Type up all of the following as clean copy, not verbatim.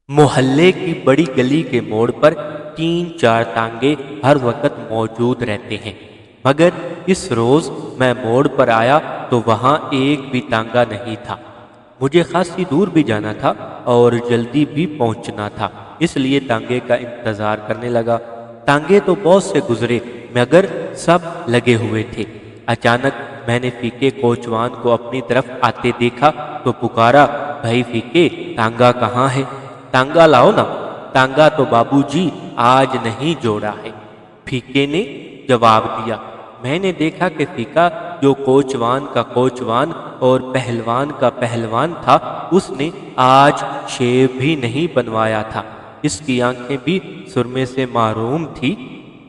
मोहल्ले की बड़ी गली के मोड़ पर 3-4 तांगे हर वक्त मौजूद रहते हैं, मगर इस रोज मैं मोड़ पर आया तो वहां एक भी तांगा नहीं था। मुझे खासी दूर भी जाना था और जल्दी भी पहुंचना था, इसलिए तांगे का इंतजार करने लगा। तांगे तो बहुत से गुजरे, मगर सब लगे हुए थे। अचानक मैंने फीके कोचवान को अपनी तरफ आते देखा तो पुकारा, भाई फीके, तांगा कहाँ है? तांगा लाओ ना। तांगा तो बाबूजी आज नहीं जोड़ा है, फीके ने जवाब दिया। मैंने देखा कि फीका, जो कोचवान का कोचवान और पहलवान का पहलवान था, उसने आज शेव भी नहीं बनवाया था। इसकी आंखें भी सुरमे से मारूम थी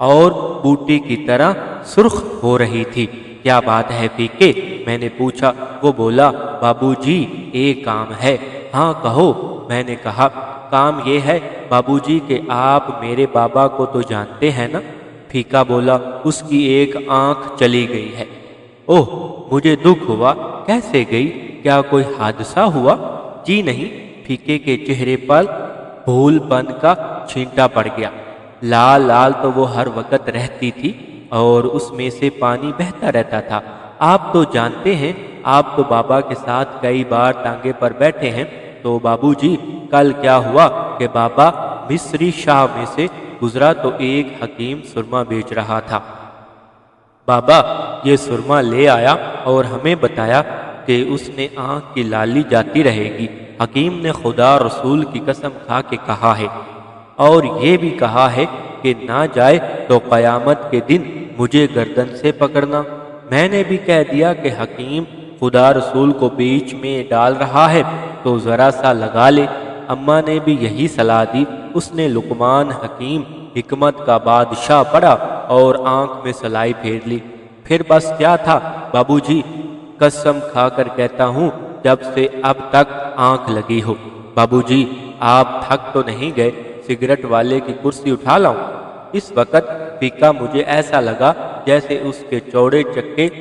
और बूटी की तरह सुर्ख हो रही थी। क्या बात है फीके? मैंने पूछा। वो बोला, बाबूजी एक काम है। हाँ कहो। मैंने कहा, काम ये है बाबूजी कि आप मेरे बाबा को तो जानते हैं ना? फीका बोला, उसकी एक आंख चली गई है। ओह, मुझे दुख हुआ। कैसे गई? क्या कोई हादसा हुआ? जी नहीं। फीके के चेहरे पर भूलपन का छींटा पड़ गया। लाल लाल तो वो हर वक्त रहती थी और उसमें से पानी बहता रहता था। आप तो जानते हैं, आप तो बाबा के साथ कई बार टांगे पर बैठे हैं। तो बाबूजी, कल क्या हुआ कि बाबा मिस्री शाह में से गुजरा तो एक हकीम सुरमा बेच रहा था। बाबा ये सुरमा ले आया और हमें बताया कि उसने आंख की लाली जाती रहेगी। हकीम ने खुदा रसूल की कसम खा के कहा है, और ये भी कहा है कि ना जाए तो क़यामत के दिन मुझे गर्दन से पकड़ना। मैंने भी कह दिया कि हकीम खुदा रसूल को बीच में डाल रहा है तो ज़रा सा लगा ले। अम्मा ने भी यही सलाह दी। उसने लुकमान हकीम हिकमत का बादशाह पढ़ा और आंख में सलाई फेर ली। फिर बस क्या था बाबूजी, कसम खाकर कहता हूँ, जब से अब तक आंख लगी हो। बाबूजी, आप थक तो नहीं गए? सिगरेट वाले की कुर्सी उठा लाऊं? इस वक्त फीका मुझे ऐसा लगा जैसे उसके चौड़े चक्के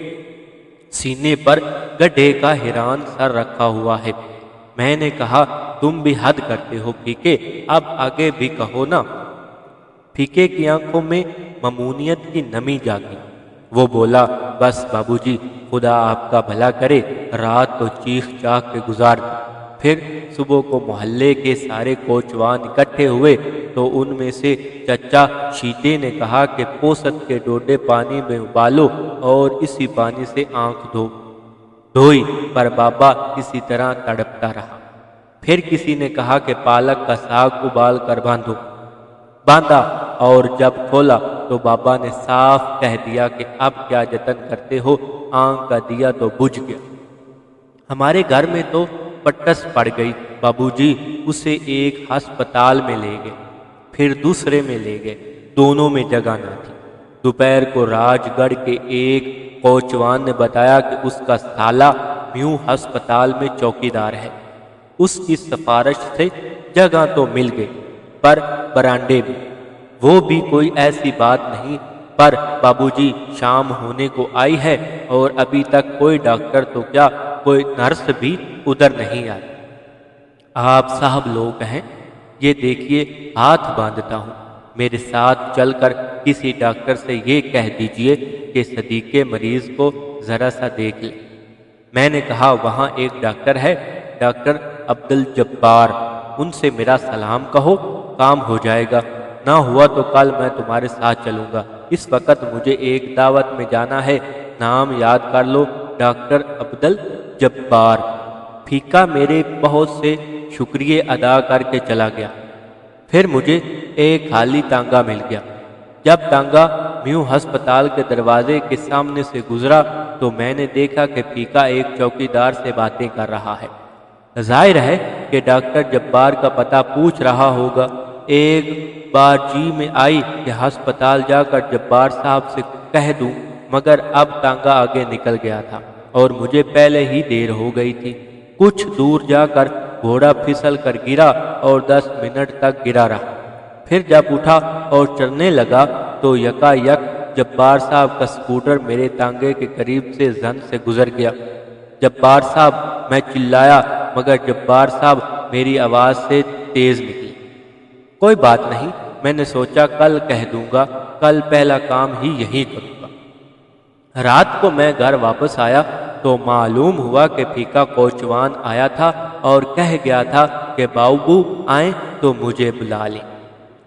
सीने पर गड्ढे का हिरान सर रखा हुआ है। मैंने कहा, तुम भी हद करते हो फीके, अब आगे भी कहो ना। फीके की आंखों में ममूनियत की नमी जागी। वो बोला, बस बाबूजी, खुदा आपका भला करे। रात तो चीख चाख के गुजार दी। फिर सुबह को मोहल्ले के सारे कोचवान इकट्ठे हुए तो उनमें से चचा शीते ने कहा कि पोसत के डोडे पानी में उबालो और इसी पानी से आंख धोई, पर बाबा किसी तरह तड़पता रहा। फिर किसी ने कहा कि पालक का साग उबाल कर बांधा, और जब खोला तो बाबा ने साफ कह दिया कि अब क्या जतन करते हो, आंख का दिया तो बुझ गया। हमारे घर में तो पट्टस पड़ गई बाबूजी। उसे एक अस्पताल में ले गए, फिर दूसरे में ले गए, दोनों में जगह न थी। दोपहर को राजगढ़ के एक कोचवान ने बताया कि उसका साला म्यू अस्पताल में चौकीदार है। उसकी सिफारिश से जगह तो मिल गई, पर बरांडे में। वो भी कोई ऐसी बात नहीं, पर बाबूजी शाम होने को आई है और अभी तक कोई डॉक्टर तो क्या, कोई नर्स भी उधर नहीं आई। आप साहब लोग हैं, ये देखिए हाथ बांधता हूँ, मेरे साथ चलकर किसी डॉक्टर से ये कह दीजिए कि सदीके मरीज को ज़रा सा देख ले। मैंने कहा, वहाँ एक डॉक्टर है, डॉक्टर अब्दुल जब्बार, उनसे मेरा सलाम कहो, काम हो जाएगा। ना हुआ तो कल मैं तुम्हारे साथ चलूँगा। इस वक्त मुझे एक दावत में जाना है, नाम याद कर लो, डॉक्टर अब्दुल जब्बार। फीका मेरे बहुत से शुक्रिया अदा करके चला गया। फिर मुझे एक खाली तांगा मिल गया। जब तांगा म्यू अस्पताल के दरवाजे के सामने से गुजरा तो मैंने देखा कि फीका एक चौकीदार से बातें कर रहा है। जाहिर है कि डॉक्टर जब्बार का पता पूछ रहा होगा। एक बार जी में आई कि अस्पताल जाकर जब्बार साहब से कह दूं, मगर अब तांगा आगे निकल गया था और मुझे पहले ही देर हो गई थी। कुछ दूर जाकर घोड़ा फिसल कर गिरा और 10 मिनट तक गिरा रहा। फिर जब उठा और चलने लगा तो यकायक जब्बार साहब का स्कूटर मेरे तांगे के करीब से जन से गुजर गया। जब्बार साहब, मैं चिल्लाया, मगर जब्बार साहब मेरी आवाज़ से तेज़ निकली। कोई बात नहीं, मैंने सोचा कल कह दूंगा, कल पहला काम ही यही करूंगा। रात को मैं घर वापस आया तो मालूम हुआ कि फीका कोचवान आया था और कह गया था कि बाबू आए तो मुझे बुला लें।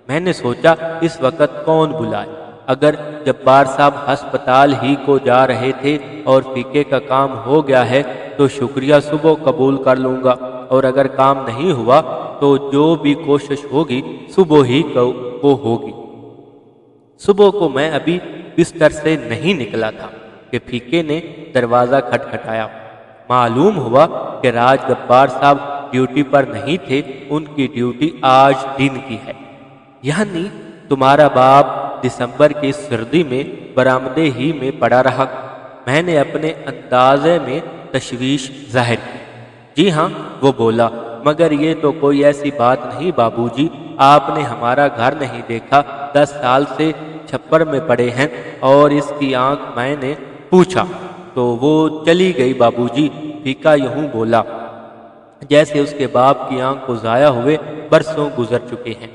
मैंने सोचा इस वक्त कौन बुलाए, अगर जब्बार साहब अस्पताल ही को जा रहे थे और फीके का काम हो गया है तो शुक्रिया सुबह कबूल कर लूँगा, और अगर काम नहीं हुआ तो जो भी कोशिश होगी सुबह ही को होगी। सुबह को मैं अभी बिस्तर से नहीं निकला था कि फीके ने दरवाज़ा खटखटाया। मालूम हुआ कि राज गब्बार साहब ड्यूटी पर नहीं थे, उनकी ड्यूटी आज दिन की है। यानी तुम्हारा बाप दिसंबर की सर्दी में बरामदे ही में पड़ा रहा। मैंने अपने अंदाजे में तशवीश जाहिर की। जी हाँ, वो बोला, मगर ये तो कोई ऐसी बात नहीं बाबूजी, आपने हमारा घर नहीं देखा, 10 साल से छप्पर में पड़े हैं और इसकी आंख। मैंने पूछा तो वो चली गई बाबूजी, फीका यूं बोला जैसे उसके बाप की आंख को ज़ाया हुए बरसों गुजर चुके हैं।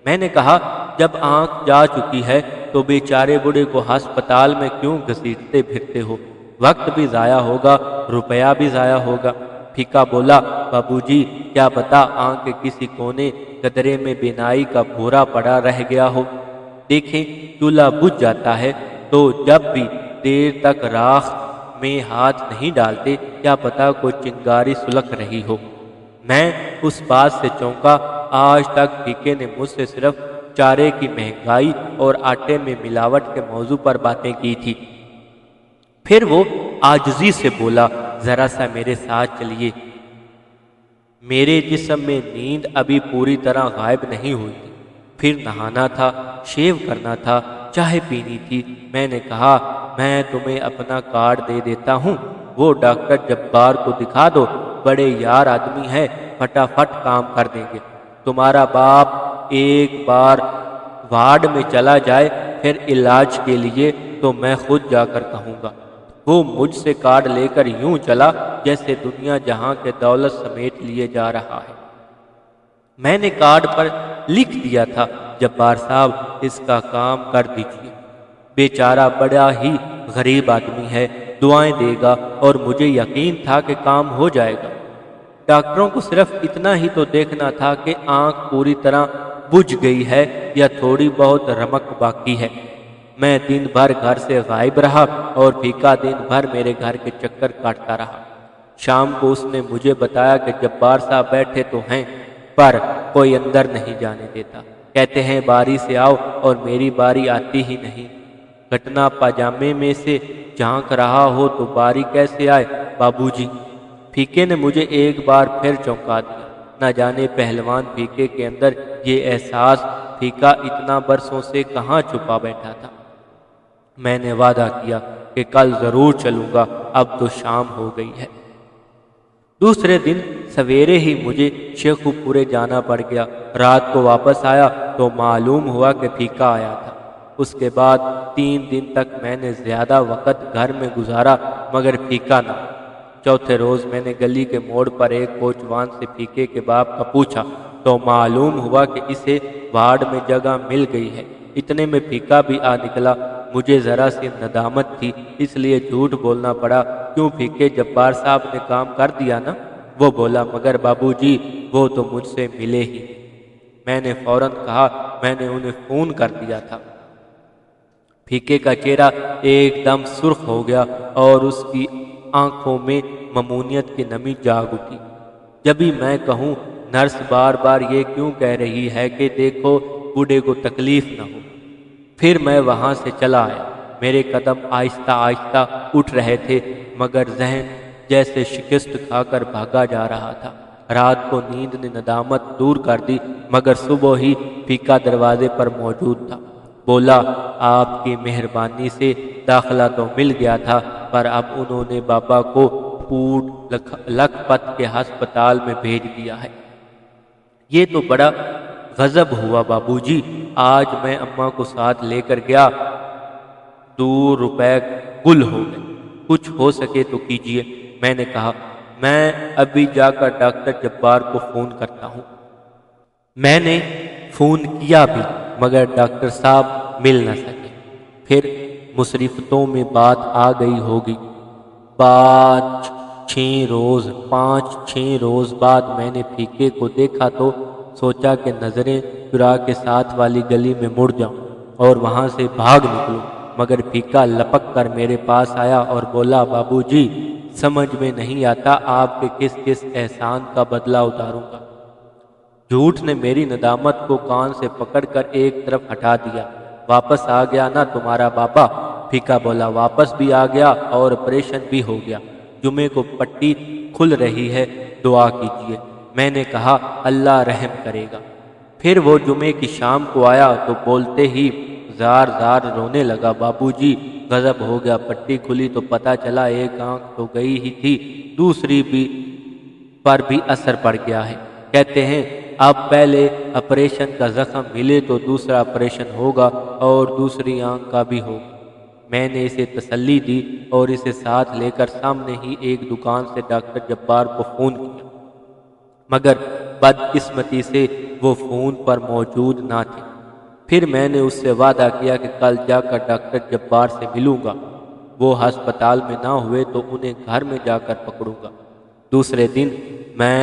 मैंने कहा जब आंख जा चुकी है तो बेचारे बूढ़े को अस्पताल में क्यों घसीटते फिरते हो, वक्त भी ज़ाया होगा, रुपया भी ज़ाया होगा। फीका बोला, बाबूजी क्या पता आंख के किसी कोने कदरे में बिनाई का भूरा पड़ा रह गया हो। देखें चूल्हा बुझ जाता है तो जब भी देर तक राख में हाथ नहीं डालते, क्या पता कोई चिंगारी सुलग रही हो। मैं उस बात से चौंका। आज तक फीके ने मुझसे सिर्फ चारे की महंगाई और आटे में मिलावट के मौजू पर बातें की थी। फिर वो आजिज़ी से बोला, जरा सा मेरे साथ चलिए। मेरे जिस्म में नींद अभी पूरी तरह गायब नहीं हुई थी। फिर नहाना था, शेव करना था, चाय पीनी थी। मैंने कहा मैं तुम्हें अपना कार्ड दे देता हूँ, वो डॉक्टर जब्बार को दिखा दो, बड़े यार आदमी है, फटाफट काम कर देंगे। तुम्हारा बाप एक बार वार्ड में चला जाए फिर इलाज के लिए तो मैं खुद जाकर कहूँगा। वो मुझसे कार्ड लेकर यूं चला जैसे दुनिया जहां के दौलत समेट लिए जा रहा है। मैंने कार्ड पर लिख दिया था, जब्बार साहब इसका काम कर दीजिए, बेचारा बड़ा ही गरीब आदमी है, दुआएं देगा, और मुझे यकीन था कि काम हो जाएगा। डॉक्टरों को सिर्फ इतना ही तो देखना था कि आंख पूरी तरह बुझ गई है या थोड़ी बहुत रमक बाकी है। मैं दिन भर घर से गायब रहा और फीका दिन भर मेरे घर के चक्कर काटता रहा। शाम को उसने मुझे बताया कि जब्बार साहब बैठे तो हैं पर कोई अंदर नहीं जाने देता, कहते हैं बारी से आओ, और मेरी बारी आती ही नहीं। घटना पाजामे में से झांक रहा हो तो बारी कैसे आए बाबूजी। फीके ने मुझे एक बार फिर चौंका दिया। न जाने पहलवान फीके के अंदर ये एहसास फीका इतना बरसों से कहाँ छुपा बैठा था। मैंने वादा किया कि कल जरूर चलूंगा, अब तो शाम हो गई है। दूसरे दिन सवेरे ही मुझे शेखुपुरे जाना पड़ गया। रात को वापस आया तो मालूम हुआ कि फीका आया था। उसके बाद 3 दिन तक मैंने ज्यादा वक्त घर में गुजारा मगर फीका ना। चौथे रोज मैंने गली के मोड़ पर एक कोचवान से फीके के बाप का पूछा तो मालूम हुआ कि इसे वार्ड में जगह मिल गई है। इतने में फीका भी आ निकला। मुझे ज़रा सी नदामत थी इसलिए झूठ बोलना पड़ा। क्यों फीके, जब्बार साहब ने काम कर दिया ना? वो बोला, मगर बाबूजी वो तो मुझसे मिले ही। मैंने फौरन कहा मैंने उन्हें फ़ोन कर दिया था। फीके का चेहरा एकदम सुर्ख हो गया और उसकी आंखों में ममूनियत की नमी जाग उठी। जब भी मैं कहूँ नर्स बार बार ये क्यों कह रही है कि देखो बूढ़े को तकलीफ न हो। फिर मैं वहाँ से चला आया। मेरे कदम आहिस्ता आहिस्ता उठ रहे थे मगर जहन जैसे शिकस्त खाकर भागा जा रहा था। रात को नींद ने नदामत दूर कर दी मगर सुबह ही फीका दरवाजे पर मौजूद था। बोला, आपकी मेहरबानी से दाखिला तो मिल गया था पर अब उन्होंने बाबा को पूट लखपत के अस्पताल में भेज दिया है। ये तो बड़ा गजब हुआ बाबूजी। आज मैं अम्मा को साथ लेकर गया, 2 रुपए गुल हो गए। कुछ हो सके तो कीजिए। मैंने कहा मैं अभी जाकर डॉक्टर जब्बार को फ़ोन करता हूँ। मैंने फ़ोन किया भी मगर डॉक्टर साहब मिल न सके। फिर मुसरिफतों में बात आ गई होगी। 5-6 रोज़ बाद मैंने फीके को देखा तो सोचा कि नज़रें चुरा के साथ वाली गली में मुड़ जाऊं और वहां से भाग निकलूं, मगर फीका लपक कर मेरे पास आया और बोला, बाबूजी समझ में नहीं आता आपके किस किस एहसान का बदला उतारूंगा। झूठ ने मेरी नदामत को कान से पकड़कर एक तरफ हटा दिया। वापस आ गया ना तुम्हारा बाबा? फीका बोला, वापस भी आ गया और ऑपरेशन भी हो गया। जुमे को पट्टी खुल रही है, दुआ कीजिए। मैंने कहा, अल्लाह रहम करेगा। फिर वो जुमे की शाम को आया तो बोलते ही जार जार रोने लगा, बाबूजी गजब हो गया, पट्टी खुली तो पता चला एक आंख तो गई ही थी, दूसरी भी पर भी असर पड़ गया है। कहते हैं अब पहले ऑपरेशन का जख्म मिले तो दूसरा ऑपरेशन होगा और दूसरी आंख का भी होगा। मैंने इसे तसल्ली दी और इसे साथ लेकर सामने ही एक दुकान से डॉक्टर जब्बार को फ़ोन किया, मगर बदकिस्मती से वो फ़ोन पर मौजूद ना थे। फिर मैंने उससे वादा किया कि कल जाकर डॉक्टर जब्बार से मिलूंगा। वो अस्पताल में ना हुए तो उन्हें घर में जाकर पकड़ूंगा। दूसरे दिन मैं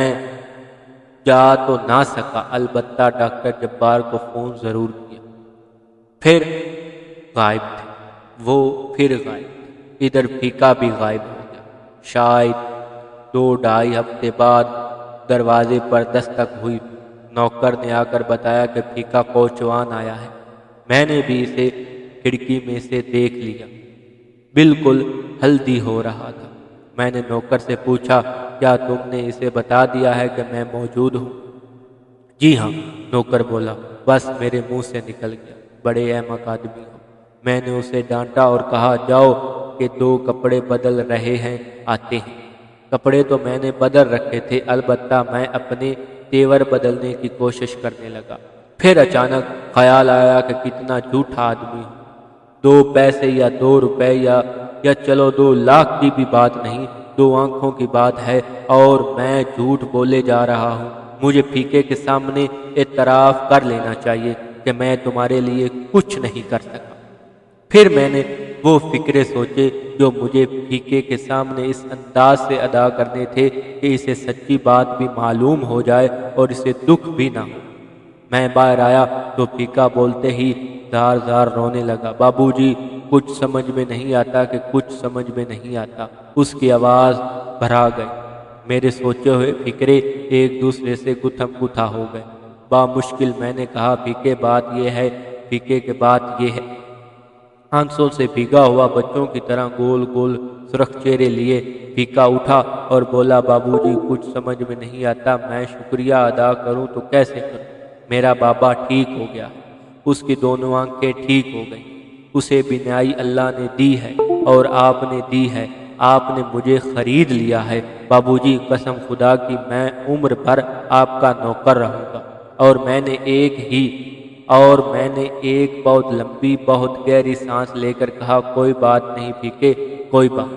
जा तो ना सका, अलबत्ता डॉक्टर जब्बार को फ़ोन ज़रूर किया। फिर गायब थे वो, फिर गायब। इधर फीका भी गायब हो गया। शायद 2-2.5 हफ्ते बाद दरवाजे पर दस्तक हुई। नौकर ने आकर बताया कि फीका कोचवान आया है। मैंने भी इसे खिड़की में से देख लिया, बिल्कुल हल्दी हो रहा था। मैंने नौकर से पूछा, क्या तुमने इसे बता दिया है कि मैं मौजूद हूँ? जी हाँ, नौकर बोला, बस मेरे मुंह से निकल गया, बड़े अहमक आदमी हो। मैंने उसे डांटा और कहा, जाओ कि 2 कपड़े बदल रहे हैं, आते हैं। कपड़े तो मैंने बदल रखे थे, अलबत्ता मैं अपने तेवर बदलने की कोशिश करने लगा। फिर अचानक ख्याल आया कि कितना झूठा आदमी हूँ। 2 पैसे या 2 रुपए या चलो 2 लाख की भी बात नहीं, 2 आंखों की बात है और मैं झूठ बोले जा रहा हूँ। मुझे फीके के सामने एतराफ़ कर लेना चाहिए कि मैं तुम्हारे लिए कुछ नहीं कर सका। फिर मैंने वो फिक्रे सोचे जो मुझे फीके के सामने इस अंदाज से अदा करने थे कि इसे सच्ची बात भी मालूम हो जाए और इसे दुख भी ना हो। मैं बाहर आया तो फीका बोलते ही जार जार रोने लगा, बाबूजी कुछ समझ में नहीं आता कि कुछ समझ में नहीं आता। उसकी आवाज़ भरा गई। मेरे सोचे हुए फिक्रे एक दूसरे से गुथम गुथा हो गए। बामुश्किल मैंने कहा, फीके बात यह है, फीके के बात यह है। आंसू से भीगा हुआ बच्चों की तरह गोल गोल सुरख चेहरे लिए फीका उठा और बोला, बाबूजी कुछ समझ में नहीं आता, मैं शुक्रिया अदा करूं तो कैसे करूं? मेरा बाबा ठीक हो गया है, उसकी दोनों आंखें ठीक हो गई, उसे बिनाई अल्लाह ने दी है और आपने दी है, आपने मुझे खरीद लिया है। बाबूजी कसम खुदा की मैं उम्र भर आपका नौकर रहूंगा। और मैंने एक बहुत लंबी बहुत गहरी सांस लेकर कहा, कोई बात नहीं फीके, कोई बात।